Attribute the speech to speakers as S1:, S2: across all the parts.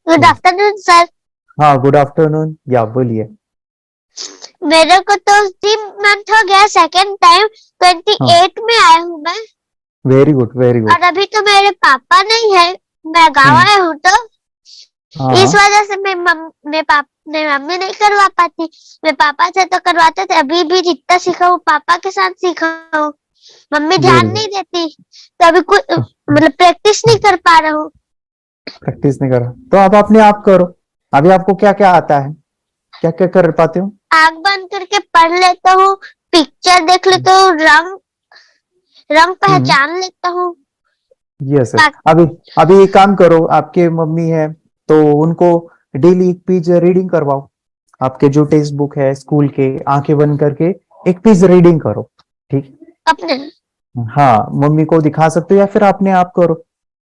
S1: Good afternoon sir.
S2: हाँ, good afternoon. या बोलिए।
S1: मेरे को तो 3 मंथ हो गया, सेकेंड टाइम
S2: हाँ,
S1: 28 में आया हूँ मैं।
S2: Very good very good.
S1: और अभी तो मेरे पापा नहीं है, मैं गाँव
S2: हम्म।
S1: आया हूँ, तो इस
S2: हाँ,
S1: वजह से मैं मम्मी नहीं करवा पाती। मैं पापा से तो करवाते थे, अभी भी जितना सीखा हूँ पापा के साथ सीखा हूँ। मम्मी
S2: वेरी
S1: ध्यान
S2: गुड।
S1: नहीं देती, तो अभी कुछ मतलब प्रैक्टिस नहीं कर पा रहा हूँ।
S2: प्रैक्टिस नहीं कर रहा तो आप अपने आप करो। अभी आपको क्या क्या आता है, क्या क्या कर पाते हो?
S1: आँख बंद करके पढ़ लेता हूँ, पिक्चर देख लेता हूँ, रंग रंग
S2: हम्म।
S1: पहचान लेता हूँ।
S2: Yes sir.
S1: ताकि
S2: अभी अभी एक काम करो, आपके मम्मी है तो उनको डेली एक पेज रीडिंग करवाओ। आपके जो टेक्स्ट बुक है स्कूल के, आंखें बंद करके एक पेज रीडिंग करो। ठीक।
S1: अपने
S2: हाँ, मम्मी को दिखा सकते हो या फिर अपने आप करो।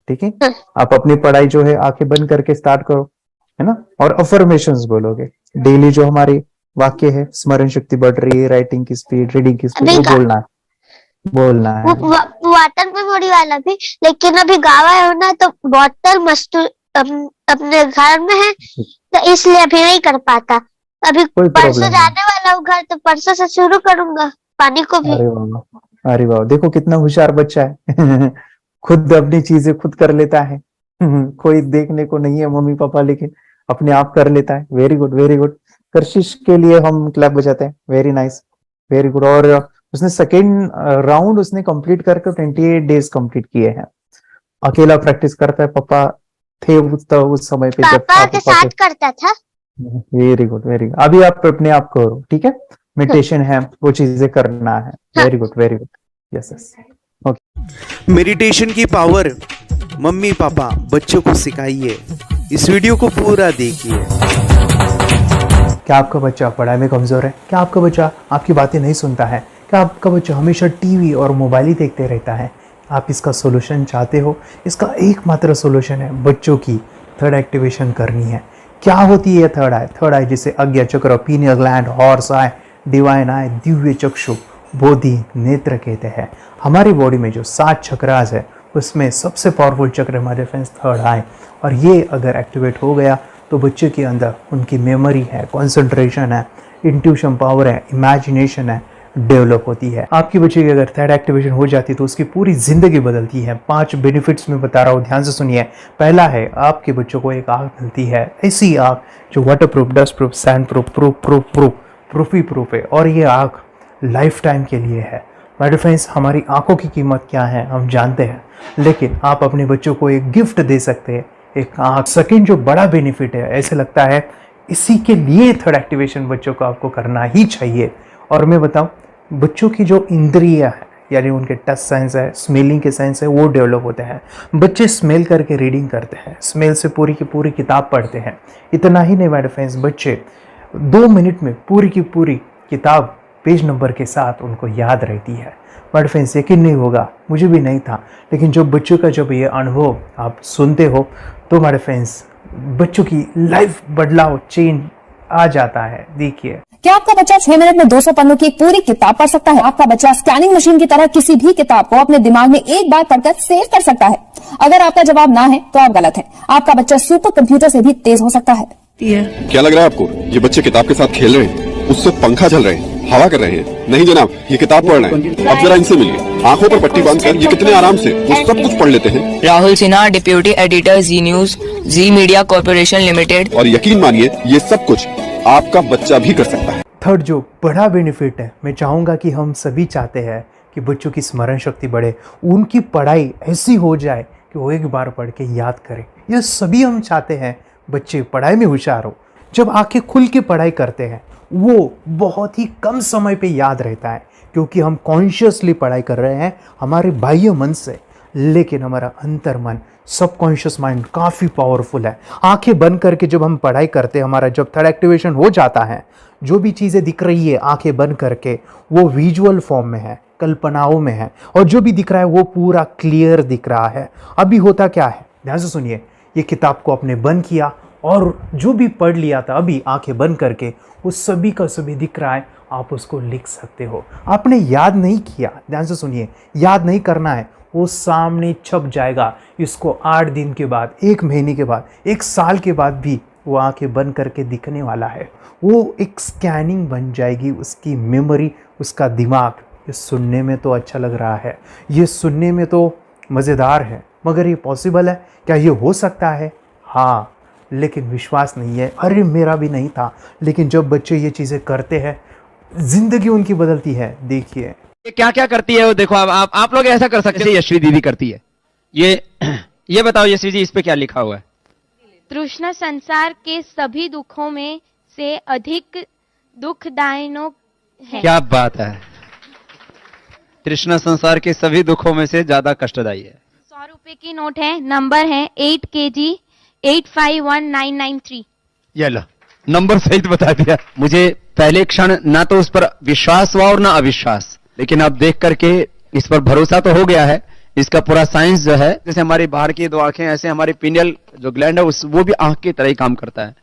S2: ठीक है। आप अपनी पढ़ाई जो है आंखें बंद करके स्टार्ट करो, है ना। और अफर्मेशंस बोलोगे डेली, जो हमारे वाक्य है, स्मरण शक्ति बढ़ रही है, राइटिंग की स्पीड, रीडिंग की स्पीड,
S1: अभी
S2: वो बोलना है, बोलना है।
S1: वाटर मेमोरी वाला भी, लेकिन अभी गाँव आया हूँ ना, तो बॉटल मस्त अपने घर में है, तो इसलिए अभी नहीं कर पाता। अभी
S2: कोई
S1: परसों
S2: प्रॉब्लम नहीं।
S1: जाने वाला हूँ घर, तो परसों से शुरू करूंगा पानी को भी।
S2: अरे वाह, अरे वाह, देखो कितना होशियार बच्चा है। खुद अपनी चीजें खुद कर लेता है। कोई देखने को नहीं है मम्मी पापा, लेकिन अपने आप कर लेता है। Very good very good. कर्शिश के लिए हम क्लैप बजाते हैं। Very nice, very good. और उसने सेकेंड राउंड उसने कंप्लीट करके 28 डेज कंप्लीट किए हैं। अकेला प्रैक्टिस करता है, पापा थे उस समय पे जब
S1: पापा
S2: आप
S1: के
S2: पापा।
S1: साथ करता था।
S2: Very good very good. अभी आप अपने आप करो, ठीक है। मेडिटेशन है, वो चीजें करना है।
S1: हाँ,
S2: very good very good. Yes yes. Okay.
S3: Meditation की पावर मम्मी पापा बच्चों को सिखाइए। इस वीडियो को पूरा देखिए।
S2: क्या आपका बच्चा पढ़ाई में कमजोर है? क्या आपका बच्चा आपकी बातें नहीं सुनता है? क्या आपका बच्चा हमेशा टीवी और मोबाइल ही देखते रहता है? आप इसका सोल्यूशन चाहते हो? इसका एकमात्र सोल्यूशन है बच्चों की थर्ड एक्टिवेशन करनी है। क्या होती है थर्ड आई? थर्ड आई जिसे अज्ञा चक्र, pineal gland, Horus eye, divine eye, दिव्य चक्षु, बोधि नेत्र कहते हैं। हमारी बॉडी में जो 7 चक्रास है उसमें सबसे पावरफुल चक्र हमारे फ्रेंड्स थर्ड आई। और ये अगर एक्टिवेट हो गया तो बच्चे के अंदर उनकी मेमोरी है, कंसंट्रेशन है, इंट्यूशन पावर है, इमेजिनेशन है, डेवलप होती है। आपकी बच्चे की अगर थर्ड एक्टिवेशन हो जाती है तो उसकी पूरी जिंदगी बदलती है। 5 बेनिफिट्स में बता रहा हूँ, ध्यान से सुनिए। पहला है, आपके बच्चों को एक आँख मिलती है, ऐसी आँख जो water proof, dust proof, sand proof, proof ही प्रूफ है। और ये आँख लाइफ टाइम के लिए है। माय डियर फ्रेंड्स, हमारी आंखों की कीमत क्या है हम जानते हैं, लेकिन आप अपने बच्चों को एक गिफ्ट दे सकते हैं, एक आंख। सेकंड जो बड़ा बेनिफिट है, ऐसे लगता है इसी के लिए थर्ड एक्टिवेशन बच्चों को आपको करना ही चाहिए। और मैं बताऊं, बच्चों की जो इंद्रियां है, यानी उनके टच सेंस है, स्मेलिंग के सेंस है, वो डेवलप होते हैं। बच्चे स्मेल करके रीडिंग करते हैं, स्मेल से पूरी की पूरी किताब पढ़ते हैं। इतना ही नहीं माय डियर फ्रेंड्स, बच्चे 2 मिनट में पूरी की पूरी किताब पेज नंबर के साथ उनको याद रहती है। बट फ्रेंड्स, यकीन नहीं होगा, मुझे भी नहीं था, लेकिन जो बच्चों का जब ये अनुभव आप सुनते हो तो हमारे फ्रेंड्स बच्चों की लाइफ बदलाव, चेंज आ जाता है। देखिए,
S4: क्या आपका बच्चा 6 मिनट में 200 पन्नों की एक पूरी किताब पढ़ सकता है? आपका बच्चा स्कैनिंग मशीन की तरह किसी भी किताब को अपने दिमाग में एक बार पढ़कर सेव कर सकता है? अगर आपका जवाब ना है तो आप गलत हैं। आपका बच्चा सुपर कंप्यूटर से भी तेज हो सकता है।
S5: क्या लग रहा है आपको? ये बच्चे किताब के साथ खेल रहे हैं, उससे पंखा चल रहे हैं, हवा कर रहे हैं? नहीं जनाब, ये किताब पढ़ रहे हैं। अब जरा इनसे मिलिए। आंखों पर पट्टी बांधकर ये कितने आराम से वो सब कुछ पढ़ लेते हैं।
S6: राहुल सिन्हा, डिप्यूटी एडिटर, जी न्यूज, जी मीडिया कॉर्पोरेशन लिमिटेड।
S5: और यकीन मानिए, ये सब कुछ आपका बच्चा भी कर सकता है।
S2: थर्ड जो बड़ा बेनिफिट है, मैं चाहूँगा कि हम सभी चाहते हैं कि बच्चों की स्मरण शक्ति बढ़े, उनकी पढ़ाई ऐसी हो जाए कि वो एक बार पढ़ के याद करें। यह सभी हम चाहते हैं, बच्चे पढ़ाई में होशियार हो। जब आंखें खुल के पढ़ाई करते हैं वो बहुत ही कम समय पे याद रहता है, क्योंकि हम कॉन्शियसली पढ़ाई कर रहे हैं हमारे बाह्य मन से, लेकिन हमारा अंतर मन, सबकॉन्शियस माइंड काफ़ी पावरफुल है। आंखें बंद करके जब हम पढ़ाई करते हैं, हमारा जब थर्ड एक्टिवेशन हो जाता है, जो भी चीज़ें दिख रही है आंखें बंद करके, वो विजुअल फॉर्म में है, कल्पनाओं में है, और जो भी दिख रहा है वो पूरा क्लियर दिख रहा है। अभी होता क्या है, ध्यान से सुनिए। ये किताब को आपने बंद किया और जो भी पढ़ लिया था अभी आंखें बंद करके, वो सभी का सभी दिख रहा है आप उसको लिख सकते हो। आपने याद नहीं किया, ध्यान से सुनिए, याद नहीं करना है, वो सामने छप जाएगा। इसको 8 दिन के बाद, 1 महीने के बाद, 1 साल के बाद भी वो आंखें बंद करके दिखने वाला है। वो एक स्कैनिंग बन जाएगी, उसकी मेमोरी, उसका दिमाग। ये सुनने में तो अच्छा लग रहा है, ये सुनने में तो मज़ेदार है, मगर ये पॉसिबल है क्या? ये हो सकता है, हाँ, लेकिन विश्वास नहीं है। अरे मेरा भी नहीं था, लेकिन जब बच्चे ये चीज़ें करते हैं, ज़िंदगी उनकी बदलती है। देखिए
S7: ये क्या क्या करती है वो देखो। आप लोग ऐसा कर सकते हैं, यशवी दीदी करती है। ये बताओ यशवी जी, इस पे क्या लिखा हुआ है?
S8: तृष्णा संसार के सभी दुखों में से अधिक दुखदायक है।
S7: क्या बात है, तृष्णा संसार के सभी दुखों में से ज्यादा कष्टदायी है।
S8: 100 रुपए की नोट है, नंबर है 8 kg 851993।
S7: ये लो, नंबर सहित बता दिया। मुझे पहले क्षण ना तो उस पर विश्वास हुआ और ना अविश्वास, लेकिन अब देख करके इस पर भरोसा तो हो गया है। इसका पूरा साइंस जो है, जैसे हमारी बाहर की 2 आंखें, ऐसे हमारी पिनियल जो ग्लैंड है वो भी आंख की तरह ही काम करता है।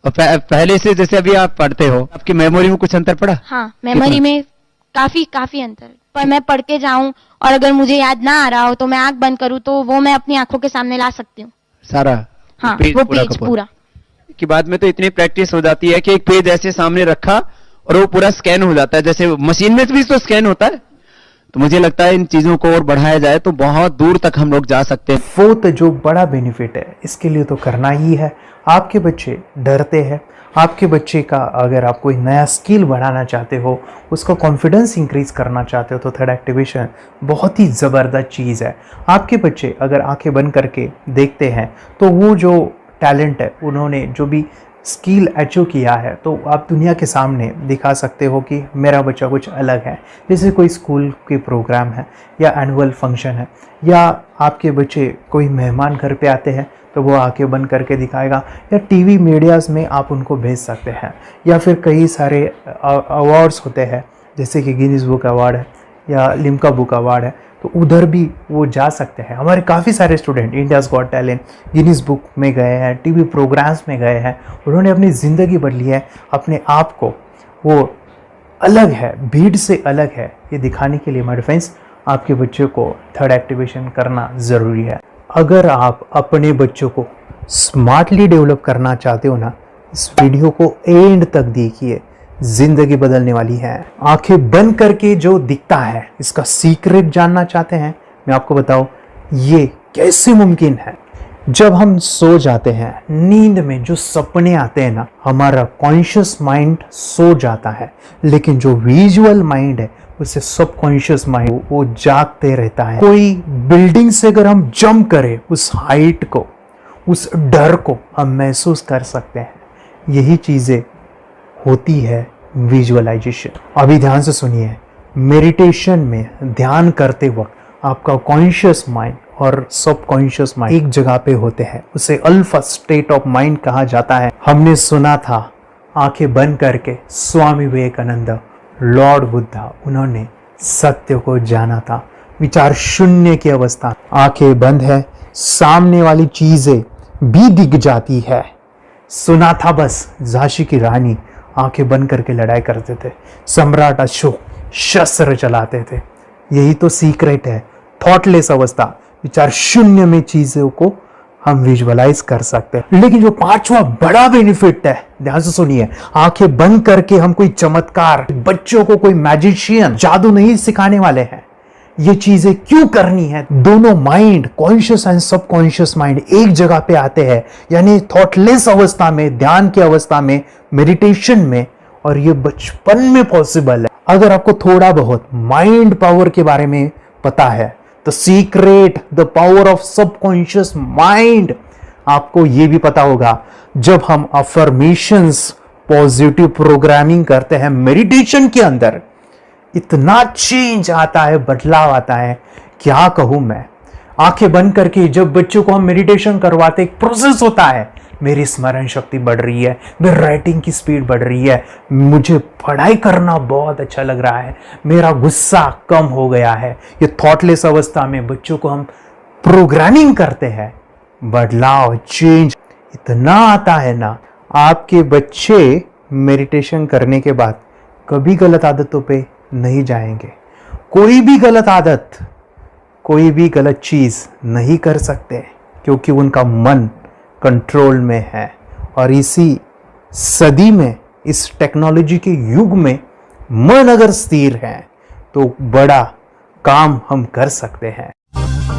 S7: और पहले से जैसे अभी आप पढ़ते हो, आपकी मेमोरी में कुछ अंतर पड़ा?
S8: हाँ, मेमोरी में काफी अंतर। पर मैं पढ़ के जाऊं और अगर मुझे याद ना आ रहा हो तो मैं आंख बंद करूं तो वो मैं अपनी आंखों के सामने ला सकती हूँ
S7: सारा।
S8: हाँ,
S7: पेज
S8: वो
S7: पूरा
S8: पेज पूरा।
S7: कि बाद में तो इतनी प्रैक्टिस हो जाती है कि एक पेज ऐसे सामने रखा और वो पूरा स्कैन हो जाता है, जैसे मशीन में भी तो स्कैन होता है। तो मुझे लगता है इन चीजों को और बढ़ाया जाए तो बहुत दूर तक हम लोग जा सकते हैं।
S2: फोर्थ जो बड़ा बेनिफिट है, इसके लिए तो करना ही है। आपके बच्चे डरते हैं, आपके बच्चे का अगर आप कोई नया स्किल बढ़ाना चाहते हो, उसका कॉन्फिडेंस इंक्रीज करना चाहते हो, तो थर्ड एक्टिवेशन बहुत ही ज़बरदस्त चीज़ है। आपके बच्चे अगर आंखें बंद करके देखते हैं तो वो जो टैलेंट है, उन्होंने जो भी स्किल अचीव किया है, तो आप दुनिया के सामने दिखा सकते हो कि मेरा बच्चा कुछ अलग है। जैसे कोई स्कूल के प्रोग्राम है या एनुअल फंक्शन है, या आपके बच्चे कोई मेहमान घर पे आते हैं तो वो आंखें बंद करके दिखाएगा, या टीवी मीडियाज़ में आप उनको भेज सकते हैं, या फिर कई सारे अवार्ड्स होते हैं जैसे कि गिनीज बुक अवार्ड है या लिम्का बुक अवार्ड है, तो उधर भी वो जा सकते हैं। हमारे काफ़ी सारे student India's got talent, Guinness book में गए हैं, टीवी प्रोग्राम्स में गए हैं, उन्होंने अपनी ज़िंदगी बदली है, अपने आप को वो अलग है, भीड़ से अलग है, ये दिखाने के लिए मेरे फ्रेंड्स आपके बच्चों को थर्ड एक्टिवेशन करना ज़रूरी है। अगर आप अपने बच्चों को स्मार्टली डेवलप करना चाहते हो ना, इस वीडियो को एंड तक देखिए, जिंदगी बदलने वाली है। आंखें बंद करके जो दिखता है, इसका सीक्रेट जानना चाहते हैं, मैं आपको बताऊं ये कैसे मुमकिन है। जब हम सो जाते हैं, नींद में जो सपने आते हैं ना, हमारा कॉन्शियस माइंड सो जाता है, लेकिन जो विजुअल माइंड है, उसे सबकॉन्शियस माइंड वो जागते रहता है। कोई बिल्डिंग से अगर हम जंप करें, उस हाइट को, उस डर को हम महसूस कर सकते हैं। यही चीज़ें होती है विजुअलाइजेशन। अभी ध्यान से सुनिए, मेडिटेशन में ध्यान करते वक्त आपका कॉन्शियस माइंड और सबकॉन्शियस माइंड एक जगह पे होते हैं, उसे अल्फा स्टेट ऑफ माइंड कहा जाता है। हमने सुना था, आंखें बंद करके स्वामी विवेकानंद, लॉर्ड बुद्धा, उन्होंने सत्य को जाना था। विचार शून्य की अवस्था, आंखें बंद है, सामने वाली चीजें भी दिख जाती है। सुना था बस, झांसी की रानी आंखें बंद करके लड़ाई करते थे, सम्राट अशोक शस्त्र चलाते थे। यही तो सीक्रेट है, थॉटलेस अवस्था, विचार शून्य में चीजों को हम विजुअलाइज कर सकते हैं। लेकिन जो 5वां बड़ा बेनिफिट है, ध्यान से सुनिए, आंखें बंद करके हम कोई चमत्कार, बच्चों को कोई मैजिशियन जादू नहीं सिखाने वाले हैं। ये चीजें क्यों करनी है? दोनों mind, conscious and subconscious mind एक जगह पे आते हैं, यानी थॉटलेस अवस्था में, ध्यान की अवस्था में, मेडिटेशन में, और ये बचपन में पॉसिबल है। अगर आपको थोड़ा बहुत माइंड पावर के बारे में पता है, the secret, the power of subconscious mind, आपको ये भी पता होगा, जब हम अफर्मेशंस, पॉजिटिव प्रोग्रामिंग करते हैं मेडिटेशन के अंदर, इतना चेंज आता है, बदलाव आता है, क्या कहूं मैं। आंखें बंद करके जब बच्चों को हम मेडिटेशन करवाते, एक प्रोसेस होता है, मेरी स्मरण शक्ति बढ़ रही है, मेरी राइटिंग की स्पीड बढ़ रही है, मुझे पढ़ाई करना बहुत अच्छा लग रहा है, मेरा गुस्सा कम हो गया है। ये थॉटलेस अवस्था में बच्चों को हम प्रोग्रामिंग करते हैं, बदलाव, चेंज इतना आता है ना। आपके बच्चे मेडिटेशन करने के बाद कभी गलत आदतों पे नहीं जाएंगे, कोई भी गलत आदत, कोई भी गलत चीज़ नहीं कर सकते, क्योंकि उनका मन कंट्रोल में है। और इसी सदी में, इस टेक्नोलॉजी के युग में मन अगर स्थिर है तो बड़ा काम हम कर सकते हैं।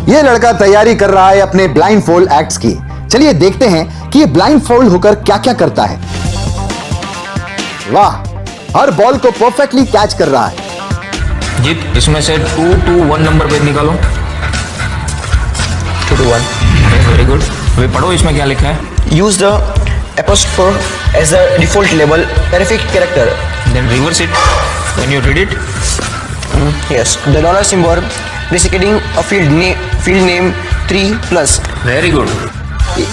S9: ये लड़का तैयारी कर रहा है अपने ब्लाइंड फोल्ड एक्ट्स की। चलिए देखते हैं कि ये ब्लाइंड फोल्ड होकर क्या क्या करता है। वाह, हर बॉल को परफेक्टली कैच कर रहा है।
S6: जीत, इसमें से 2 to 1 नंबर भेद निकालो। 2 to 1, वेरी गुड। अभी पढ़ो इसमें क्या लिखा है।
S10: Use the apostrophe as a default label terrific character.
S6: Then reverse it when you read it.
S10: Yes, the dollar symbol preceding a field name 3+.
S6: Very good.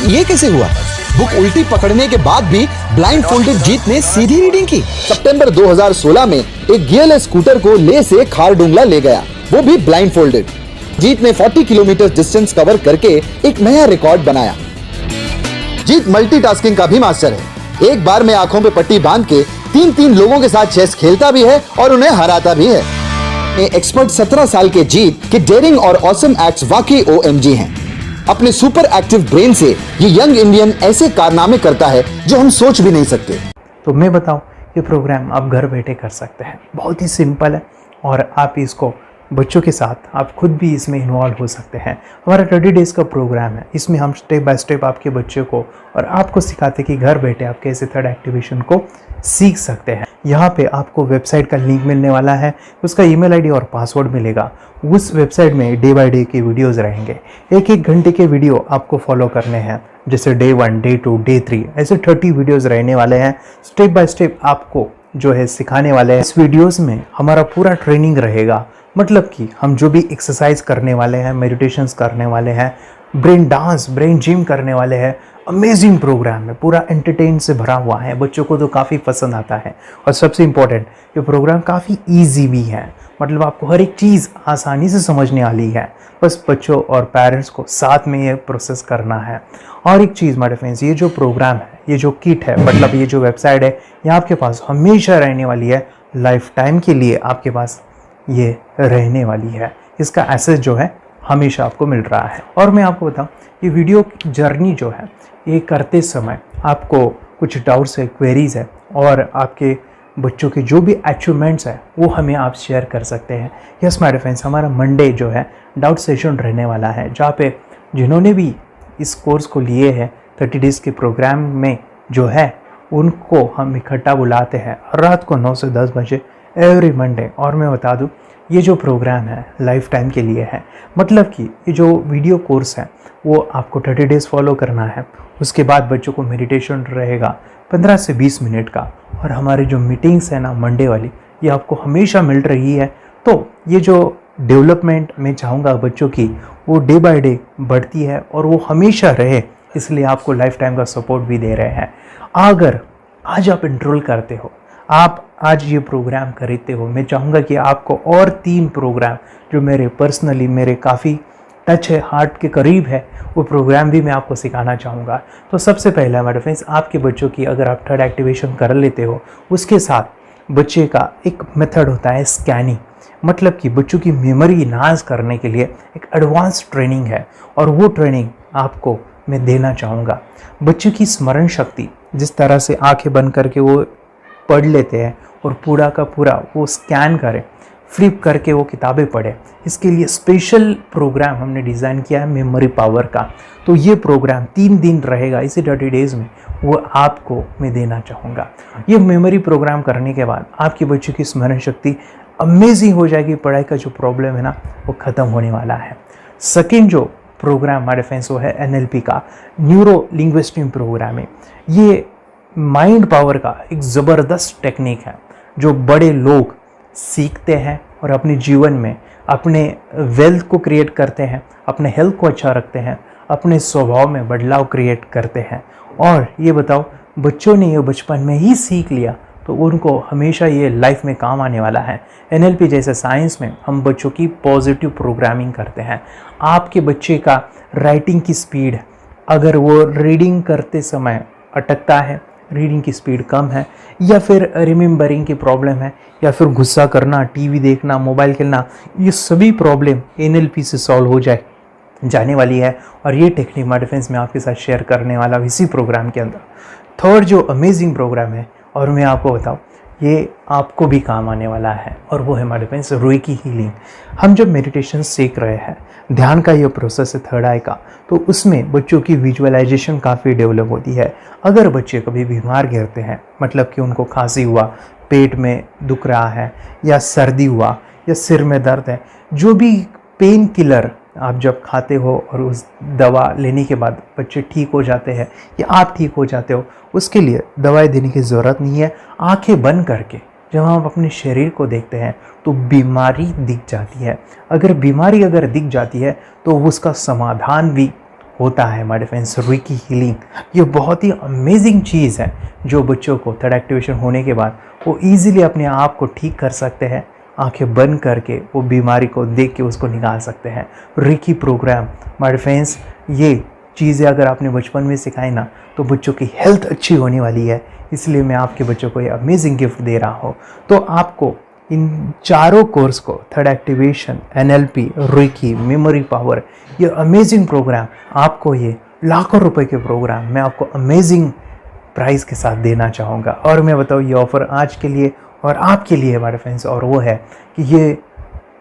S9: ये कैसे हुआ? बुक उल्टी पकड़ने के बाद भी ब्लाइंड फोल्डेड जीत ने सीधी रीडिंग की। सितंबर 2016 में एक गियरलेस स्कूटर को ले से खारडुंगला ले गया, वो भी ब्लाइंड फोल्डेड। जीत ने 40 किलोमीटर डिस्टेंस कवर करके एक नया रिकॉर्ड बनाया। जीत मल्टीटास्किंग का भी मास्टर है। एक बार में आंखों पे पट्टी बांध के 3-3 लोगों के साथ चेस खेलता भी है और उन्हें हराता भी है। एक्सपर्ट 17 साल के जीत के डेयरिंग और ऑसम एक्ट्स वाकई OMG हैं। अपने सुपर एक्टिव ब्रेन से ये यंग इंडियन ऐसे कारनामे करता है जो हम सोच भी नहीं सकते।
S2: तो मैं बताऊं, ये प्रोग्राम आप घर बैठे कर सकते हैं, बहुत ही सिंपल है। और आप इसको बच्चों के साथ आप खुद भी इसमें इन्वॉल्व हो सकते हैं। हमारा 30 डेज़ का प्रोग्राम है, इसमें हम स्टेप बाय स्टेप आपके बच्चे को और आपको सिखाते कि घर बैठे आप कैसे थर्ड एक्टिवेशन को सीख सकते हैं। यहाँ पे आपको वेबसाइट का लिंक मिलने वाला है, उसका ईमेल आईडी और पासवर्ड मिलेगा। उस वेबसाइट में डे बाय डे के वीडियोज़ रहेंगे, 1-1 घंटे के वीडियो आपको फॉलो करने हैं। जैसे डे 1, डे 2, डे 3 ऐसे 30 वीडियोज़ रहने वाले हैं। स्टेप बाय स्टेप आपको जो है सिखाने वाले हैं। इस वीडियोज़ में हमारा पूरा ट्रेनिंग रहेगा, मतलब कि हम जो भी एक्सरसाइज करने वाले हैं, मेडिटेशंस करने वाले हैं, ब्रेन डांस, ब्रेन जिम करने वाले हैं। अमेजिंग प्रोग्राम है, पूरा एंटरटेन से भरा हुआ है, बच्चों को तो काफ़ी पसंद आता है। और सबसे इम्पोर्टेंट, ये प्रोग्राम काफ़ी ईजी भी है, मतलब आपको हर एक चीज़ आसानी से समझने वाली है। बस बच्चों और पेरेंट्स को साथ में ये प्रोसेस करना है। और एक चीज़ माय फ्रेंड्स, ये जो प्रोग्राम है, ये जो किट है, मतलब ये जो वेबसाइट है, ये आपके पास हमेशा रहने वाली है, लाइफ टाइम के लिए आपके पास ये रहने वाली है। इसका एक्सेस जो है हमेशा आपको मिल रहा है। और मैं आपको बताऊं, ये वीडियो जर्नी जो है, ये करते समय आपको कुछ डाउट्स है, क्वेरीज है, और आपके बच्चों के जो भी अचीवमेंट्स है वो हमें आप शेयर कर सकते हैं। यस माय फ्रेंड्स, हमारा मंडे जो है डाउट सेशन रहने वाला है, जहाँ पे जिन्होंने भी इस कोर्स को लिए हैं 30 डेज़ के प्रोग्राम में जो है, उनको हम इकट्ठा बुलाते हैं रात को 9 से 10 बजे एवरी मंडे। और मैं बता दूं, ये जो प्रोग्राम है लाइफ टाइम के लिए है, मतलब कि ये जो वीडियो कोर्स है वो आपको 30 डेज़ फॉलो करना है। उसके बाद बच्चों को मेडिटेशन रहेगा 15 से 20 मिनट का, और हमारी जो मीटिंग्स है ना मंडे वाली, ये आपको हमेशा मिल रही है। तो ये जो डेवलपमेंट मैं चाहूँगा बच्चों की, वो डे बाय डे बढ़ती है और वो हमेशा रहे, इसलिए आपको लाइफ टाइम का सपोर्ट भी दे रहे हैं। अगर आज आप एनरोल करते हो, आप आज ये प्रोग्राम खरीदते हो, मैं चाहूँगा कि आपको और 3 प्रोग्राम जो मेरे पर्सनली मेरे काफ़ी टच है, हार्ट के करीब है, वो प्रोग्राम भी मैं आपको सिखाना चाहूँगा। तो सबसे पहला हमारे फ्रेंड्स, आपके बच्चों की अगर आप थर्ड एक्टिवेशन कर लेते हो, उसके साथ बच्चे का एक मेथड होता है स्कैनिंग, मतलब कि बच्चों की मेमोरी इन्हांस करने के लिए एक एडवांस ट्रेनिंग है, और वो ट्रेनिंग आपको मैं देना चाहूँगा। बच्चों की स्मरण शक्ति, जिस तरह से आंखें बंद करके वो पढ़ लेते हैं और पूरा का पूरा वो स्कैन करें, फ्लिप करके वो किताबें पढ़े, इसके लिए स्पेशल प्रोग्राम हमने डिज़ाइन किया है मेमोरी पावर का। तो ये प्रोग्राम 3 दिन रहेगा, इसी 30 डेज़ में वो आपको मैं देना चाहूँगा। ये मेमोरी प्रोग्राम करने के बाद आपके बच्चों की स्मरण शक्ति अमेजिंग हो जाएगी, पढ़ाई का जो प्रॉब्लम है ना वो ख़त्म होने वाला है। सेकेंड जो प्रोग्राम हमारे फ्रेंड्स वो है NLP का, न्यूरो लिंग्विस्टिक प्रोग्राम है। ये माइंड पावर का एक ज़बरदस्त टेक्निक है जो बड़े लोग सीखते हैं और अपने जीवन में अपने वेल्थ को क्रिएट करते हैं, अपने हेल्थ को अच्छा रखते हैं, अपने स्वभाव में बदलाव क्रिएट करते हैं। और ये बताओ, बच्चों ने ये बचपन में ही सीख लिया तो उनको हमेशा ये लाइफ में काम आने वाला है। NLP जैसे साइंस में हम बच्चों की पॉजिटिव प्रोग्रामिंग करते हैं। आपके बच्चे का राइटिंग की स्पीड, अगर वो रीडिंग करते समय अटकता है, रीडिंग की स्पीड कम है, या फिर रिमेंबरिंग की प्रॉब्लम है, या फिर गुस्सा करना, टीवी देखना, मोबाइल खेलना, ये सभी प्रॉब्लम NLP से सॉल्व हो जाने वाली है। और ये टेक्निक माय डिफेंस में आपके साथ शेयर करने वाला हूं इसी प्रोग्राम के अंदर। थर्ड जो अमेजिंग प्रोग्राम है, और मैं आपको बताऊं ये आपको भी काम आने वाला है, और वो है माय डिफेंस रेकी हीलिंग। हम जब मेडिटेशन सीख रहे हैं, ध्यान का ये प्रोसेस है थर्ड आई का, तो उसमें बच्चों की विजुअलाइजेशन काफ़ी डेवलप होती है। अगर बच्चे कभी बीमार गिरते हैं, मतलब कि उनको खांसी हुआ, पेट में दुख रहा है, या सर्दी हुआ, या सिर में दर्द है, जो भी पेन किलर आप जब खाते हो और उस दवा लेने के बाद बच्चे ठीक हो जाते हैं या आप ठीक हो जाते हो, उसके लिए दवाई देने की ज़रूरत नहीं है। आंखें बंद करके जब हम अपने शरीर को देखते हैं तो बीमारी दिख जाती है। अगर बीमारी दिख जाती है तो उसका समाधान भी होता है। माय डिफेंस रेकी हीलिंग ये बहुत ही अमेजिंग चीज़ है जो बच्चों को थर्ड एक्टिवेशन होने के बाद वो ईजिली अपने आप को ठीक कर सकते हैं। आंखें बंद करके वो बीमारी को देख के उसको निकाल सकते हैं। रेकी प्रोग्राम माय डिफेंस ये चीज़ें अगर आपने बचपन में सिखाई ना तो बच्चों की हेल्थ अच्छी होने वाली है। इसलिए मैं आपके बच्चों को ये अमेजिंग गिफ्ट दे रहा हूँ। तो आपको इन चारों कोर्स को third activation, NLP, Reiki, memory power, ये अमेजिंग प्रोग्राम आपको ये लाखों रुपए के प्रोग्राम मैं आपको अमेजिंग प्राइस के साथ देना चाहूँगा। और मैं बताऊँ ये ऑफ़र आज के लिए और आपके लिए हमारे फ्रेंड्स, और वो है कि ये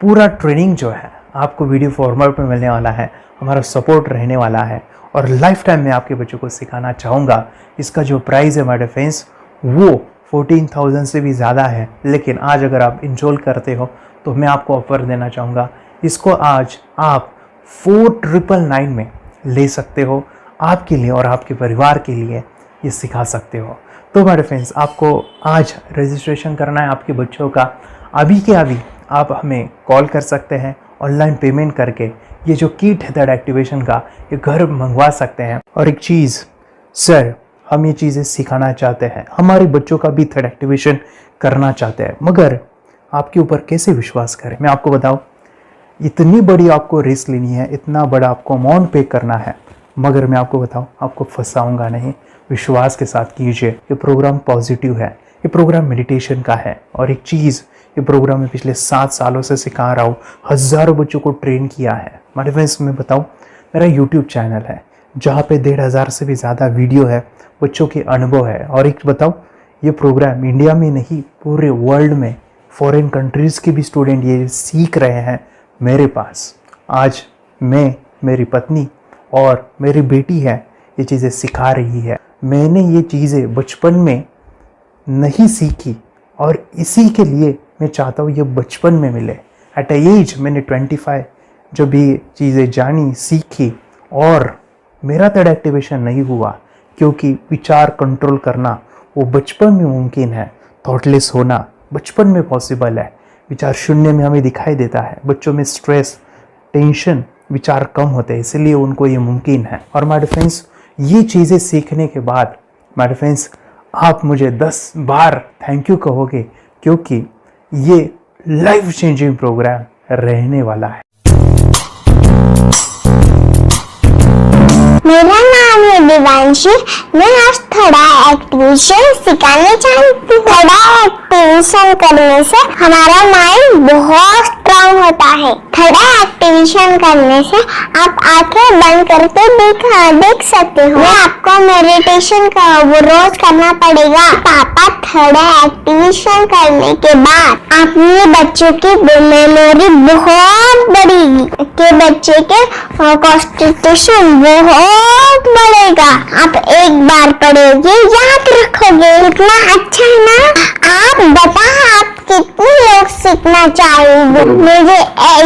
S2: पूरा ट्रेनिंग जो है आपको वीडियो फॉर्मेट में मिलने वाला है, हमारा सपोर्ट रहने वाला है और लाइफ टाइम में आपके बच्चों को सिखाना चाहूँगा। इसका जो प्राइस है हमारे फ्रेंड्स वो 14,000 से भी ज़्यादा है, लेकिन आज अगर आप इनरोल करते हो तो मैं आपको ऑफ़र देना चाहूँगा। इसको आज आप 4,999 में ले सकते हो। आपके लिए और आपके परिवार के लिए ये सिखा सकते हो। तो हमारे फ्रेंड्स आपको आज रजिस्ट्रेशन करना है आपके बच्चों का। अभी के अभी आप हमें कॉल कर सकते हैं, ऑनलाइन पेमेंट करके ये जो किट है थर्ड एक्टिवेशन का ये घर मंगवा सकते हैं। और एक चीज़ सर, हम ये चीज़ें सिखाना चाहते हैं, हमारे बच्चों का भी थर्ड एक्टिवेशन करना चाहते हैं, मगर आपके ऊपर कैसे विश्वास करें। मैं आपको बताऊं, इतनी बड़ी आपको रिस्क लेनी है, इतना बड़ा आपको अमाउंट पे करना है, मगर मैं आपको बताऊं आपको फंसाऊंगा नहीं। विश्वास के साथ कीजिए। ये प्रोग्राम पॉजिटिव है, ये प्रोग्राम मेडिटेशन का है। और एक चीज़, ये प्रोग्राम मैं पिछले 7 सालों से सिखा रहा हूँ, हज़ारों बच्चों को ट्रेन किया है। मेरे फ्रेंड्स मैं बताऊँ, मेरा यूट्यूब चैनल है जहाँ पे 1,500 से भी ज़्यादा वीडियो है, बच्चों के अनुभव है। और एक बताऊँ, ये प्रोग्राम इंडिया में नहीं पूरे वर्ल्ड में फॉरेन कंट्रीज़ के भी स्टूडेंट ये सीख रहे हैं मेरे पास। आज मैं, मेरी पत्नी और मेरी बेटी है ये चीज़ें सिखा रही है। मैंने ये चीज़ें बचपन में नहीं सीखी और इसी के लिए मैं चाहता हूँ ये बचपन में मिले। एट एज मैंने 25 जब ये चीज़ें जानी, सीखी, और मेरा थर्ड एक्टिवेशन नहीं हुआ क्योंकि विचार कंट्रोल करना वो बचपन में मुमकिन है। थॉटलेस होना बचपन में पॉसिबल है। विचार शून्य में हमें दिखाई देता है। बच्चों में स्ट्रेस, टेंशन, विचार कम होते हैं, इसलिए उनको ये मुमकिन है। और माय फ्रेंड्स ये चीज़ें सीखने के बाद माय फ्रेंड्स आप मुझे 10 बार थैंक यू कहोगे, क्योंकि ये लाइफ चेंजिंग प्रोग्राम रहने वाला है।
S1: मेरा नाम है दिवांशी। मैं आज थोड़ा एक्टिवेशन सिखाने चाहती हूँ। थोड़ा एक्टिवेशन करने से हमारा माइंड बहुत स्ट्रांग होता है। थोड़ा एक्टिवेशन करने से आप आंखें बंद करके देख सकते हो। मैं आपको मेडिटेशन का वो रोज करना पड़ेगा। पापा थोड़ा एक्टिवेशन करने के बाद अपने बच्चों की मेमोरी बहुत बढ़ेगी, के बच्चे के कॉन्सेंट्रेशन बहुत बढ़ेगा। आप एक बार पढ़ोगे याद रखोगे, इतना अच्छा है ना। आप बताओ आप कितने लोग सीखना चाहेंगे। मुझे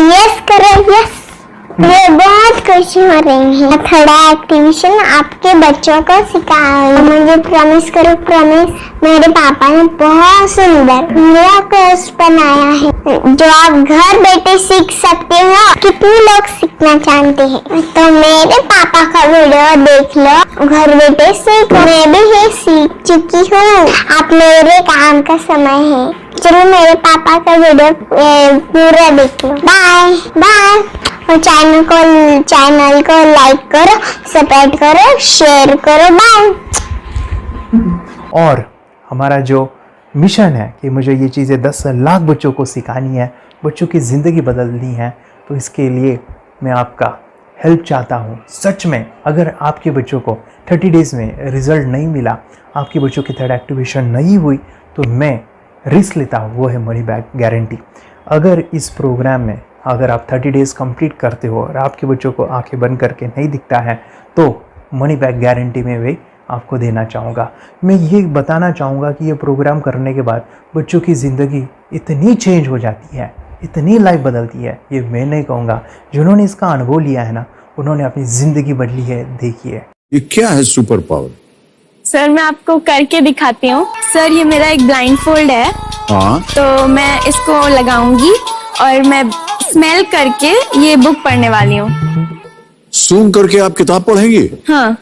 S1: यस करो, यस। मैं बहुत खुशी हो रही है। थोड़ा एक्टिवेशन आपके बच्चों को सिखाओ। मुझे प्रॉमिस करो, प्रॉमिस। मेरे पापा ने बहुत सुंदर मेरा कोर्स बनाया है जो आप घर बैठे सीख सकते हो। कितने लोग सीखना चाहते हैं तो मेरे पापा का वीडियो देख लो, घर बैठे सीखो। मैं भी ये सीख चुकी हूँ। आप मेरे काम का समय है, चलो मेरे पापा का वीडियो पूरा देख लो। Bye bye. और चैनल को लाइक करो, सपोर्ट करो, शेयर करो। बाय।
S2: और हमारा जो मिशन है कि मुझे ये चीज़ें 10 लाख बच्चों को सिखानी है, बच्चों की ज़िंदगी बदलनी है, तो इसके लिए मैं आपका हेल्प चाहता हूँ। सच में अगर आपके बच्चों को 30 डेज़ में रिज़ल्ट नहीं मिला, आपके बच्चों की थर्ड एक्टिवेशन नहीं हुई, तो मैं रिस्क लेता हूँ, वो है मनी बैक गारंटी। अगर इस प्रोग्राम में अगर आप 30 डेज़ कंप्लीट करते हो और आपके बच्चों को आंखें बंद करके नहीं दिखता है, तो मनी बैक गारंटी में भी आपको देना चाहूँगा। मैं ये बताना चाहूँगा कि ये प्रोग्राम करने के बाद बच्चों की ज़िंदगी इतनी चेंज हो जाती है, इतनी लाइफ बदलती है, ये मैं नहीं कहूँगा, जिन्होंने इसका अनुभव लिया है ना, उन्होंने अपनी ज़िंदगी बदली है। देखिए
S11: ये क्या है सुपर पावर?
S12: सर मैं आपको करके दिखाती हूँ। सर ये मेरा एक ब्लाइंड फोल्ड है,
S11: हाँ,
S12: तो मैं इसको लगाऊंगी और मैं स्मेल करके ये बुक पढ़ने वाली हूँ।
S11: सूंघ करके आप किताब पढ़ेंगी?
S12: हाँ।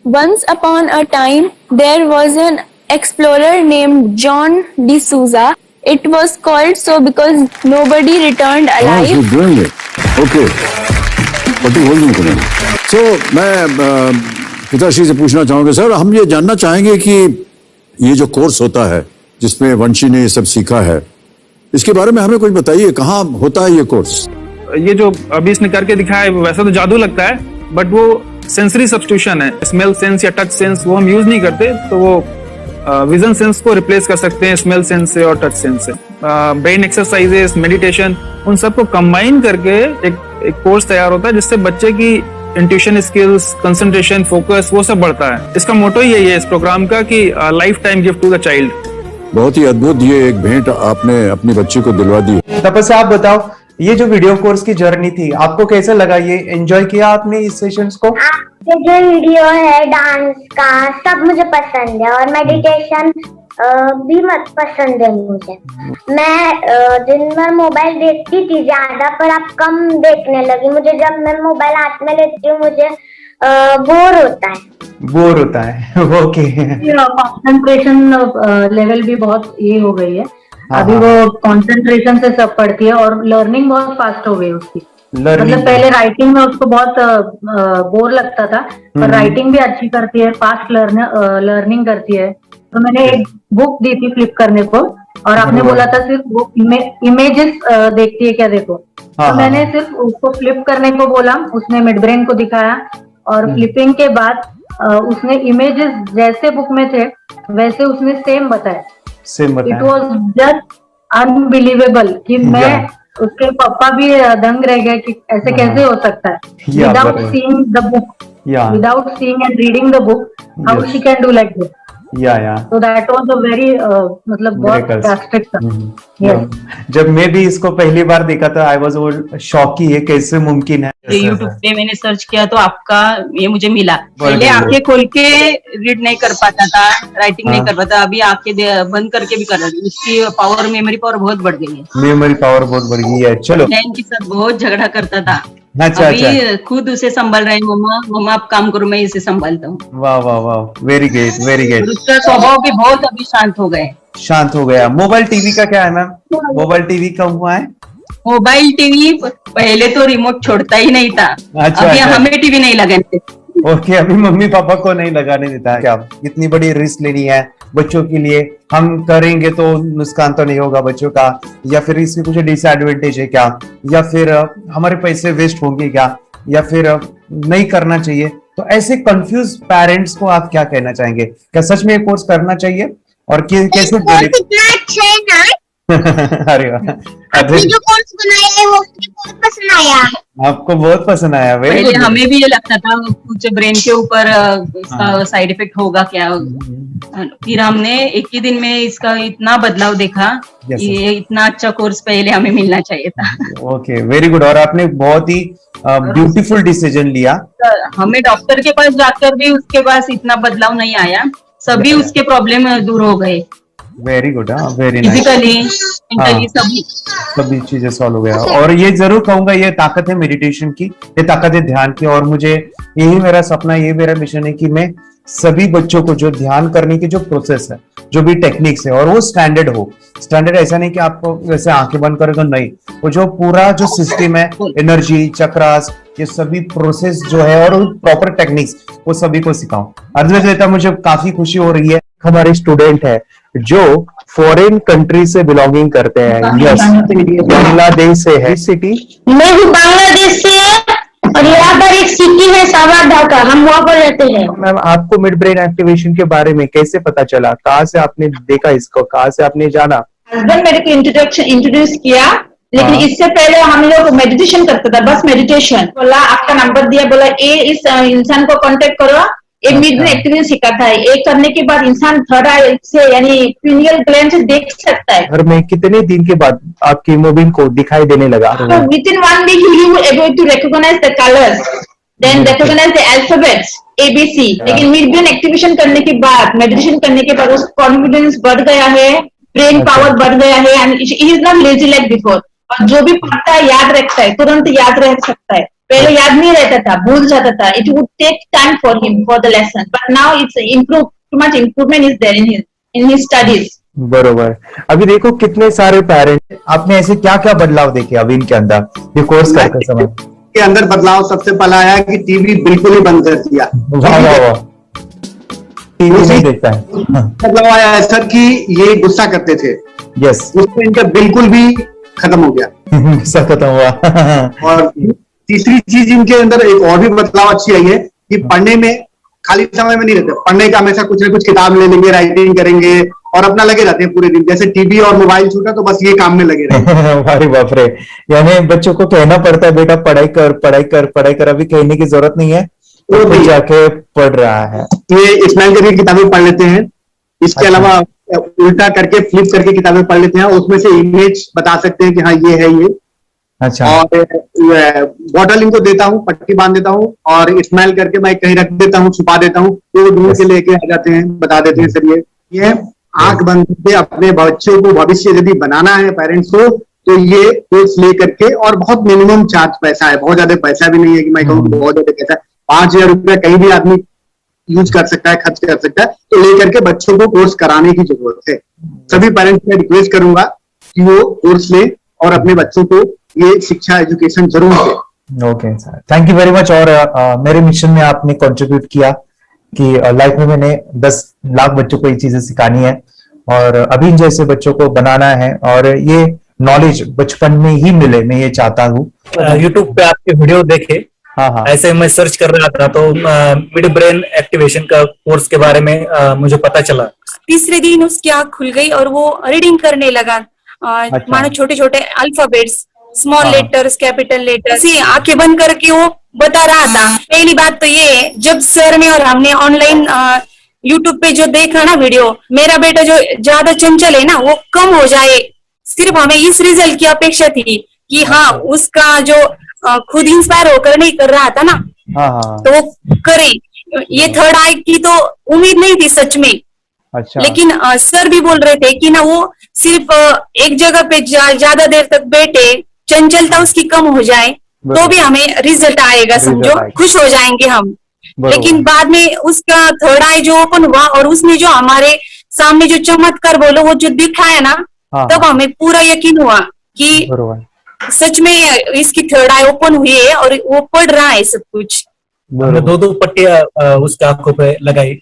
S12: Once upon a time, there was an explorer named John D'Souza. It was called so because nobody returned alive.
S11: You're doing it. Okay. What do you hold on? So मैं पिताश्री से पूछना चाहूंगा, सर हम ये जानना चाहेंगे कि ये जो कोर्स होता है जिसमें वंशी ने ये सब सीखा है, इसके बारे में हमें कुछ बताइए, कहाँ होता है ये कोर्स?
S13: ये जो अभी इसने करके दिखाया है वैसा तो जादू लगता है, बट वो सेंसरी सब्स्टिट्यूशन है। स्मेल सेंस या टच सेंस वो हम यूज नहीं करते, तो वो विजन सेंस को रिप्लेस कर सकते हैं स्मेल सेंस से और टच सेंस से। ब्रेन एक्सरसाइजेस, मेडिटेशन, उन सबको कंबाइन करके एक कोर्स तैयार होता है जिससे बच्चे की इंट्यूशन स्किल्स, कंसंट्रेशन, फोकस वो सब बढ़ता है। इसका मोटो ही यही है इस प्रोग्राम का कि life time gift to the child.
S11: बहुत ही अद्भुत ये एक भेंट आपने अपनी बच्ची को दिलवा दी।
S2: तपस्या आप बताओ, ये जो वीडियो कोर्स की जर्नी थी आपको कैसा लगा? ये एंजॉय किया आपने इस सेशंस को?
S1: आपके जो वीडियो है डांस का सब मुझे पसंद है और मेडिटेशन भी मत पसंद है मुझे। मैं दिन भर मोबाइल देखती थी ज्यादा, पर अब कम देखने लगी। मुझे जब मैं मोबाइल हाथ में लेती हूँ मुझे बोर होता है। ओके।
S14: कंसंट्रेशन लेवल भी बहुत ये हो गई है अभी, वो कंसंट्रेशन से सब पढ़ती है और लर्निंग बहुत फास्ट हो गई उसकी। मतलब पहले राइटिंग में उसको बहुत बोर लगता था, पर राइटिंग भी अच्छी करती है, फास्ट लर्निंग करती है। तो मैंने एक बुक दी थी फ्लिप करने को और आपने बोला था सिर्फ वो इमेजेस देखती है क्या, देखो। तो मैंने सिर्फ उसको फ्लिप करने को बोला, उसने मिड ब्रेन को दिखाया और फ्लिपिंग के बाद उसने इमेजेस जैसे बुक में थे वैसे उसने सेम बताया। इट वॉज जस्ट अनबिलीवेबल कि मैं उसके पापा भी दंग रह गए कि ऐसे कैसे हो सकता है। Without seeing the book, without seeing and reading the book, how she can do like this. So that was a very मतलब बहुत drastic था।
S2: जब मैं भी इसको पहली बार देखा था आई वाज शॉक कि ये कैसे मुमकिन है।
S15: यूट्यूब पे मैंने सर्च किया तो आपका ये मुझे मिला। पहले आंखें खोल के रीड नहीं कर पाता था, राइटिंग नहीं कर पाता, अभी आंखें बंद करके भी कर रही है। उसकी पावर, मेमोरी पावर बहुत बढ़ गई है।
S2: मेमोरी पावर बहुत बढ़ गई है। चलो,
S15: के साथ बहुत झगड़ा करता था,
S2: अच्छा,
S15: अभी खुद उसे संभाल रहे हैं। मम्मा आप काम करो, मैं इसे संभालता हूँ।
S2: वाह वाह वाह, वेरी ग्रेट वेरी ग्रेट।
S15: उसका स्वभाव भी बहुत अभी शांत हो गया। मोबाइल टीवी का क्या है मैम? मोबाइल टीवी का हुआ है? मोबाइल टीवी पहले तो रिमोट छोड़ता ही नहीं था।
S2: अच्छा,
S15: अभी हमें टीवी नहीं लगाने।
S2: ओके, अभी मम्मी पापा को नहीं लगाने देता। क्या इतनी बड़ी रिस्क लेनी है बच्चों के लिए? हम करेंगे तो नुकसान तो नहीं होगा बच्चों का, या फिर इसकी कुछ डिसएडवांटेज है क्या, या फिर हमारे पैसे वेस्ट होंगे क्या, या फिर नहीं करना चाहिए? तो ऐसे कंफ्यूज पेरेंट्स को आप क्या कहना चाहेंगे? क्या सच में ये कोर्स करना चाहिए और कैसे? अरे
S1: आपने जो कोर्स बनाया है वो मुझे बहुत पसंद आया।
S2: आपको बहुत पसंद आया?
S15: पहले हमें भी ये लगता था कुछ ब्रेन के ऊपर इसका साइड इफेक्ट होगा क्या, फिर हमने एक ही दिन में इसका इतना बदलाव देखा कि ये इतना अच्छा कोर्स पहले हमें मिलना चाहिए था।
S2: Okay, very good. और आपने बहुत ही ब्यूटीफुल डिसीजन लिया।
S15: हमें डॉक्टर के पास जाकर भी उसके पास इतना बदलाव नहीं आया, सभी उसके प्रॉब्लम दूर हो गए।
S2: Very good, very nice.
S15: Physically
S2: सभी चीजें सॉल्व हो गया। और ये जरूर कहूंगा, ये ताकत है मेडिटेशन की, ये ताकत है ध्यान की। और मुझे यही मेरा सपना, ये मेरा मिशन है कि मैं सभी बच्चों को जो ध्यान करने की जो प्रोसेस है, जो भी टेक्निक्स है, और वो स्टैंडर्ड हो। स्टैंडर्ड ऐसा नहीं कि आपको वैसे आंखें बंद करें तो नहीं, वो जो पूरा जो सिस्टम है, एनर्जी चक्रास, ये सभी प्रोसेस जो है और प्रॉपर टेक्निक्स, वो सभी को सिखाऊं। अर्जुन देता मुझे काफी खुशी हो रही है। हमारे स्टूडेंट है जो फॉरेन कंट्री से बिलोंगिंग करते हैं। यस, बांग्लादेश से है। सिटी
S16: मैं हूँ बांग्लादेश से और यहाँ पर एक सिटी है सावर ढाका, हम वहाँ पर रहते हैं।
S2: मैम, आपको मिड ब्रेन एक्टिवेशन के बारे में कैसे पता चला? कहाँ से आपने देखा इसको? कहाँ से आपने जाना?
S17: हस्बैंड मेरे को इंट्रोड्यूस किया, लेकिन इससे पहले हम लोग मेडिटेशन करते थे, बस मेडिटेशन। बोला आपका नंबर दिया, बोला ये इस इंसान को कांटेक्ट करो, एक मिड ब्रेन एक्टिवेशन सिखाता है। एक करने के बाद इंसान थर्ड आई से यानी पिनियल ग्लैंड से देख सकता है।
S2: घर में कितने दिन के बाद आपकी हीमोग्लोबिन को दिखाई देने लगा?
S17: With in 1 week you were able to recognize the colors, then recognize the alphabets ABC। लेकिन मिड ब्रेन एक्टिवेशन करने के बाद, मेडिटेशन करने के बाद उसका कॉन्फिडेंस बढ़ गया है, ब्रेन पावर बढ़ गया है, and he is not lazy like before. और जो भी पढ़ता है याद रखता है, तुरंत याद रख सकता है। पहले याद नहीं रहता था, भूल जाता था। It would take time for him for the lesson, but now it's improve, too much improvement is there in his studies.
S2: बरोबर। अभी देखो कितने सारे पेरेंट्स, आपने ऐसे क्या क्या बदलाव देखे अभी इनके अंदर ये कोर्स करते समय?
S18: के अंदर बदलाव सबसे पहला आया कि टीवी बिल्कुल ही बंद कर दिया।
S2: वाह वाह वाह, टीवी नहीं देखता है।
S18: बदलाव आया है सर कि ये गुस्सा करते थे।
S2: यस,
S18: उसमें इनका बिल्कुल भी खत्म हो गया।
S2: गुस्सा खत्म हुआ।
S18: और तीसरी चीज इनके अंदर एक और भी बदलाव अच्छी आई है कि पढ़ने में खाली समय में नहीं रहते, पढ़ने का हमेशा कुछ ना कुछ किताब ले लेंगे, राइटिंग करेंगे और अपना लगे रहते हैं पूरे दिन। जैसे टीवी और मोबाइल छूटा तो बस ये काम में लगे रहते।
S2: अरे बाप रे, यानी बच्चों को कहना पड़ता है बेटा पढ़ाई कर पढ़ाई कर पढ़ाई कर, अभी कहने की जरूरत नहीं है, वो भी जाके पढ़ रहा है।
S18: ये स्माइल करके किताबें पढ़ लेते हैं, इसके अलावा उल्टा करके फ्लिप करके किताबें पढ़ लेते हैं, उसमें से इमेज बता सकते हैं कि हाँ ये है ये।
S2: अच्छा।
S18: और बॉटल इनको देता हूँ, पट्टी बांध देता हूँ और स्माइल करके मैं कहीं रख देता हूँ, छुपा देता हूँ, तो ढूंढ के लेके आ जाते हैं, बता देते हैं सर ये आंख बंद करके अपने बच्चों को भविष्य यदि बनाना है पेरेंट्स को, तो ये कोर्स ले करके, और बहुत मिनिमम चार्ज पैसा है, बहुत ज्यादा पैसा भी नहीं है कि मैं कहूँ बहुत ज्यादा पैसा है। 5,000 रुपया कहीं भी आदमी यूज कर सकता है, खर्च कर सकता है, तो लेकर के बच्चों को कोर्स कराने की जरूरत है। सभी पेरेंट्स में रिक्वेस्ट करूंगा कि वो कोर्स ले और अपने बच्चों को ये शिक्षा एजुकेशन जरूर दे।
S2: Okay sir, thank you very much. और मेरे मिशन में आपने कंट्रीब्यूट किया कि लाइफ में मैंने 10 लाख बच्चों को ये चीजें सिखानी है और अभी जैसे बच्चों को बनाना है, और ये नॉलेज बचपन में ही मिले, मैं ये चाहता हूँ।
S19: यूट्यूब पे आपके वीडियो देखे,
S2: हाँ,
S19: ऐसे मैं सर्च कर रहा था तो मिड ब्रेन एक्टिवेशन का कोर्स के बारे में मुझे पता चला।
S12: तीसरे दिन उसकी आँख खुल गई और वो रीडिंग करने लगा। मानो छोटे छोटे alphabets, small letters, capital letters, आंखें बंद करके वो बता रहा था। पहली बात तो ये, जब सर ने और हमने ऑनलाइन यूट्यूब पे जो देखा ना वीडियो, मेरा बेटा जो ज्यादा चंचल है ना वो कम हो जाए, सिर्फ हमें इस रिजल्ट की अपेक्षा थी कि हाँ उसका जो खुद इंस्पायर होकर नहीं कर रहा था ना, तो वो करे। ये थर्ड आई की तो उम्मीद नहीं थी सच में।
S2: अच्छा।
S12: लेकिन सर भी बोल रहे थे कि ना वो सिर्फ एक जगह पे ज्यादा देर तक बैठे, चंचलता उसकी कम हो जाए तो भी हमें रिजल्ट आएगा, समझो खुश हो जाएंगे हम। लेकिन बाद में उसका थर्ड आई जो ओपन हुआ और उसने जो हमारे सामने जो चमत्कार बोलो वो जो दिखाया ना, तब हमें पूरा यकीन हुआ कि सच में इसकी थर्ड आई ओपन हुई है और वो पढ़ रहा है सब कुछ।
S19: हमने 2 पट्टियां उसके आंखों पे लगाई,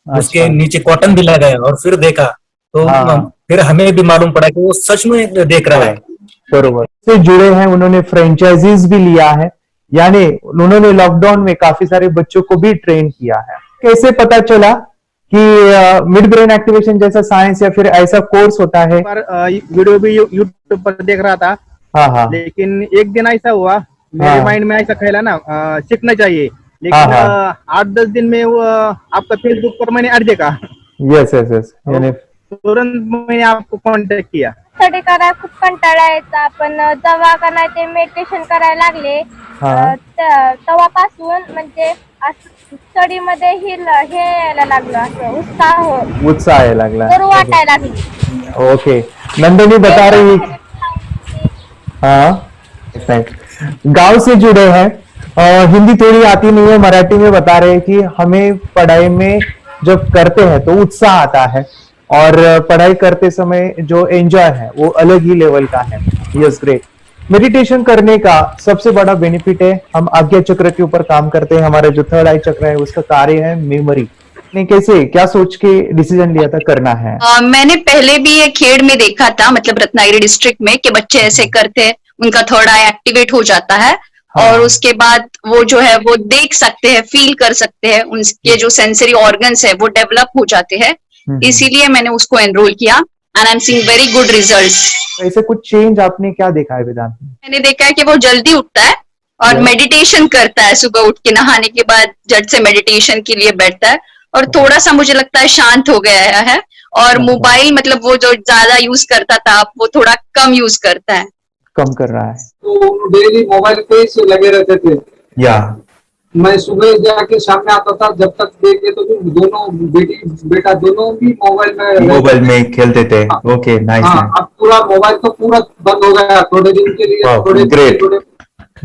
S19: उसके नीचे कॉटन भी लगाया और फिर देखा तो फिर हमें भी मालूम पड़ा कि वो सच में देख रहा है।
S2: बरोबर से जुड़े हैं, उन्होंने फ्रेंचाइजीज भी लिया है, यानी उन्होंने लॉकडाउन में काफी सारे बच्चों को भी ट्रेन किया है। कैसे पता चला कि मिड ब्रेन एक्टिवेशन जैसा साइंस या फिर ऐसा कोर्स होता है?
S20: वीडियो भी यूट्यूब पर देख रहा था।
S2: हाँ।
S20: लेकिन एक दिन ऐसा हुआ, मेरे माइंड में ऐसा ख्याल ना सीखना चाहिए, लेकिन 8-10 दिन में वो आपका फेसबुक पर मैंने ऐड देखा।
S2: यस यानी
S20: तुरंत मैंने आपको कॉन्टॅक्ट किया।
S1: स्टडी करायला खूप कंटाळा यायचा, पण जेव्हा का नाही ते मेडिटेशन करायला लागले तेव्हापासून म्हणजे स्टडी मध्ये हे यायला लागलं, असं
S2: उत्साह यायला लागला,
S1: बरं वाटायला लागली।
S2: ओके, नंदिनी बता रही, हाँ गांव से जुड़े हैं, हिंदी थोड़ी आती नहीं है, मराठी में बता रहे हैं कि हमें पढ़ाई में जब करते हैं तो उत्साह आता है और पढ़ाई करते समय जो एंजॉय है वो अलग ही लेवल का है। Yes, great. मेडिटेशन करने का सबसे बड़ा बेनिफिट है, हम आज्ञा चक्र के ऊपर काम करते हैं, हमारा जो थर्ड आई चक्र है उसका कार्य है मेमोरी, नहीं, कैसे, क्या सोच के डिसीजन लिया था करना है?
S17: मैंने पहले भी ये खेड़ में देखा था, मतलब रत्नागिरी डिस्ट्रिक्ट में, कि बच्चे ऐसे करते हैं, उनका थर्ड आई एक्टिवेट हो जाता है। और उसके बाद वो जो है वो देख सकते हैं, फील कर सकते हैं, उनके जो सेंसरी ऑर्गन्स है वो डेवलप हो जाते हैं। इसीलिए मैंने उसको एनरोल किया and I am seeing very good results.
S2: ऐसे कुछ चेंज आपने क्या देखा है वेदांत में?
S17: मैंने देखा है कि वो जल्दी उठता है और मेडिटेशन करता है, सुबह उठ के नहाने के बाद झट से मेडिटेशन के लिए बैठता है, और थोड़ा सा मुझे लगता है शांत हो गया है। और मोबाइल मतलब वो जो ज्यादा यूज करता था वो थोड़ा कम यूज करता है,
S2: कम कर रहा है।
S18: तो डेली मोबाइल पे ही लगे रहते थे।
S2: या
S18: मैं सुबह जाके शाम में आता था, जब तक देखे तो दोनों बेटा दोनों भी मोबाइल में
S2: खेलते थे। Okay, nice.
S18: अब पूरा मोबाइल तो पूरा बंद हो गया थोड़े दिन के लिए।
S2: Great,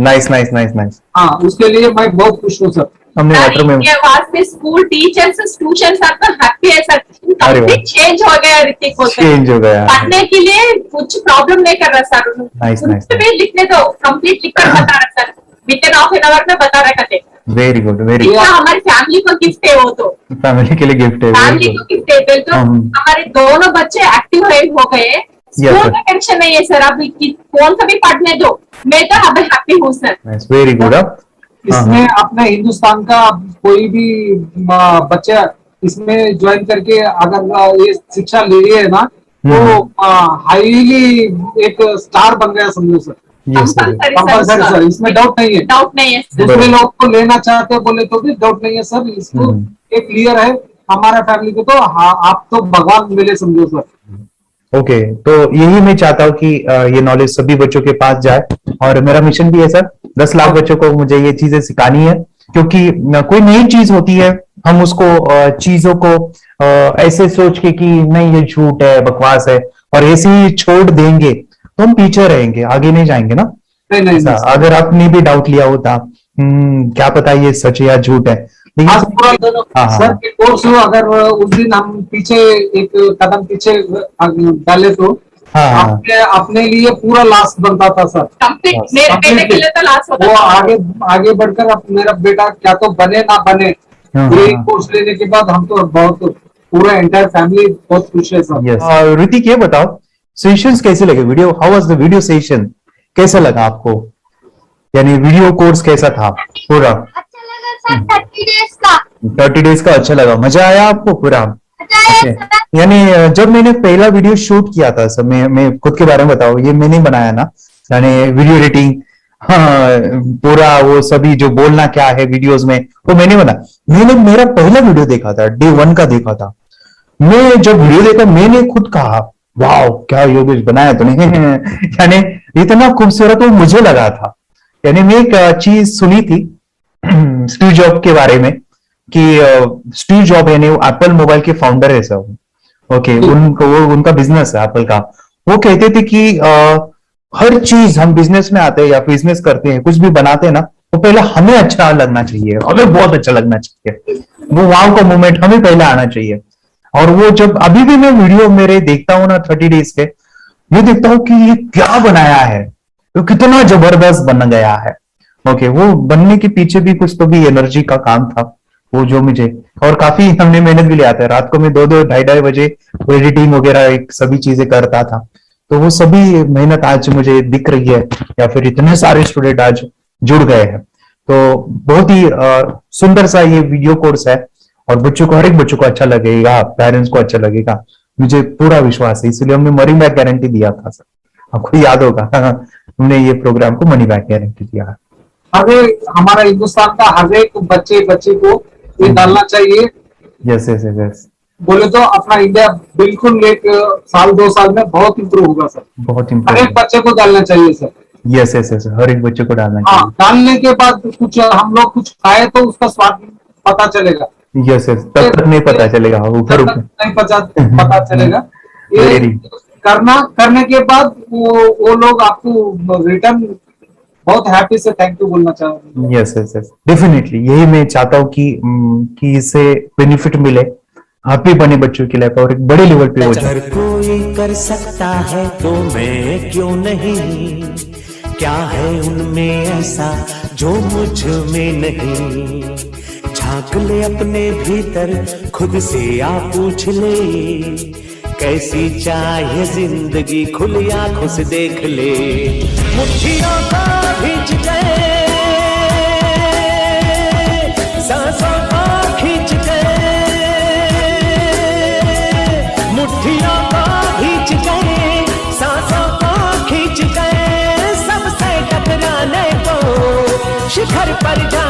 S2: nice nice nice nice.
S18: हाँ, उसके लिए मैं बहुत खुश हूँ सर।
S2: हमने
S16: ये आवाज में स्कूल टीचर्स ट्यूशन आपका हैप्पी है सर, कंप्लीट चेंज हो गया ऋतिक को।
S2: चेंज हो गया,
S16: पढ़ने के लिए कुछ प्रॉब्लम नहीं कर रहा सर।
S2: Nice nice.
S16: लिखने दो, कंप्लीट लिखकर बता रहा sir, with in half an hour में बता रहा करते।
S2: Very good, very good.
S16: हमारी फैमिली को गिफ्ट है, वो तो
S2: फैमिली के लिए गिफ्ट है,
S16: फैमिली को गिफ्ट है। बिल्कुल, हमारे दोनों बच्चे एक्टिव हो गए, स्कूल का टेंशन नहीं है सर। अभी कौन सा भी पढ़ने दो, मैं तो अब हैप्पी हूँ सर।
S2: Very good.
S18: इसमें अपने हिंदुस्तान का कोई भी बच्चा इसमें ज्वाइन करके अगर ये शिक्षा ले रही है ना, तो हाईली एक स्टार बन गया समझो सर। कंपल्सरी सर, इसमें डाउट नहीं है।
S16: डाउट नहीं है।
S18: दूसरे लोग को लेना चाहते हो बोले तो भी डाउट नहीं है सर। इसको एक क्लियर है हमारा फैमिली को, तो आप तो भगवान मिले समझो सर।
S2: ओके, तो यही मैं चाहता हूँ कि ये नॉलेज सभी बच्चों के पास जाए, और मेरा मिशन भी है सर, 10 लाख बच्चों को मुझे ये चीजें सिखानी है। क्योंकि कोई नई चीज होती है, हम उसको चीजों को ऐसे सोच के कि नहीं ये झूठ है, बकवास है, और ऐसे ही छोड़ देंगे तो हम पीछे रहेंगे, आगे नहीं जाएंगे ना।
S18: नहीं।
S2: अगर आपने भी डाउट लिया होता, क्या पता ये सच है या झूठ है।
S18: सर के कोर्स हो, अगर उस दिन हम पीछे एक कदम पीछे डाले तो अपने लिए पूरा लास्ट बनता था सर।
S16: मेरे के लिए तो लास्ट होता
S18: था। वो आगे बढ़कर अब मेरा बेटा क्या तो बने ना बने, ये कोर्स लेने के बाद हम तो बहुत पूरा एंटायर फैमिली बहुत खुश है सर।
S2: ऋतिक, ये बताओ सेशंस कैसे लगे? Video, how was the video session? कैसा लगा आपको? यानी वीडियो कोर्स कैसा था पूरा? 30 डेज का अच्छा लगा, मजा आया आपको पूरा? यानी जब मैंने पहला वीडियो शूट किया था सर, मैं खुद के बारे में बताऊं, ये मैंने बनाया ना, यानी वीडियो एडिटिंग, पूरा वो सभी जो बोलना क्या है वीडियोस में वो मैंने बना। मैंने मेरा पहला वीडियो देखा था, डे 1 का देखा था। मैं जब वीडियो देखा मैंने खुद कहा वाह क्या योगेश बनाया तूने। यानी इतना खूबसूरत वो मुझे लगा था। यानी मैं एक चीज सुनी थी स्टीव जॉब के बारे में, कि स्टीव जॉब यानी एप्पल मोबाइल के फाउंडर है सब। ओके, उनका बिजनेस है एप्पल का। वो कहते थे कि हर चीज हम बिजनेस में आते हैं या बिजनेस करते हैं, कुछ भी बनाते हैं ना, तो पहले हमें अच्छा लगना चाहिए, हमें बहुत अच्छा लगना चाहिए, वो वाव का मोमेंट हमें पहले आना चाहिए। और वो जब अभी भी मैं वीडियो मेरे देखता हूँ ना 30 डेज के, मैं देखता हूँ कि ये क्या बनाया है, तो कितना जबरदस्त बन गया है। ओके, वो बनने के पीछे भी कुछ तो भी एनर्जी का काम था वो, जो मुझे, और काफी हमने मेहनत भी लिया था। रात को मैं 2-2 ढाई बजे वो एडिटिंग वगैरह सभी चीजें करता था। तो वो सभी मेहनत आज मुझे दिख रही है, या फिर इतने सारे स्टूडेंट आज जुड़ गए हैं। तो बहुत ही सुंदर सा ये वीडियो कोर्स है, और बच्चों को, हर एक बच्चों को अच्छा लगेगा, पेरेंट्स को अच्छा लगेगा, मुझे पूरा विश्वास है। इसलिए हमने मनी बैक गारंटी दिया था सर, आपको याद होगा। हमने ये प्रोग्राम को मनी बैक गारंटी दिया है।
S18: हमारा हिंदुस्तान का हर एक बच्चे को ये डालना चाहिए।
S2: Yes yes yes.
S18: बोले तो अपना इंडिया बिल्कुल एक साल 2 साल में बहुत इम्प्रूव होगा सर।
S2: बहुत
S18: इम्प्रूव, हर एक बच्चे को डालना चाहिए सर।
S2: यस यस यस, हर एक बच्चे को डालना चाहिए।
S18: डालने के बाद कुछ हम लोग कुछ खाए तो उसका स्वाद पता चलेगा।
S2: यस यस, तब तक नहीं पता चलेगा, ऊपर
S18: नहीं पता चलेगा। ये करने के बाद वो लोग आपको रिटर्न बहुत हैप्पी से थैंक यू बोलना चाहूंगा।
S2: यस यस यस, डेफिनेटली यही मैं चाहता हूँ कि इससे बेनिफिट मिले, हैप्पी बने बच्चों की लाइफ, और एक बड़े लेवल पे हो जाए।
S21: अगर कोई कर सकता है तो मैं क्यों नहीं, क्या है उनमें ऐसा जो मुझ में नहीं। झांक ले अपने भीतर, खुद से आ पूछ ले, कैसी चाहे जिंदगी, खुली आंखों से देख ले। मुट्ठियों को भींच गए, सांसों को खींच गए, मुट्ठियों को भींच गए, सांसों को खींच गए, सबसे टकराने को शिखर पर जा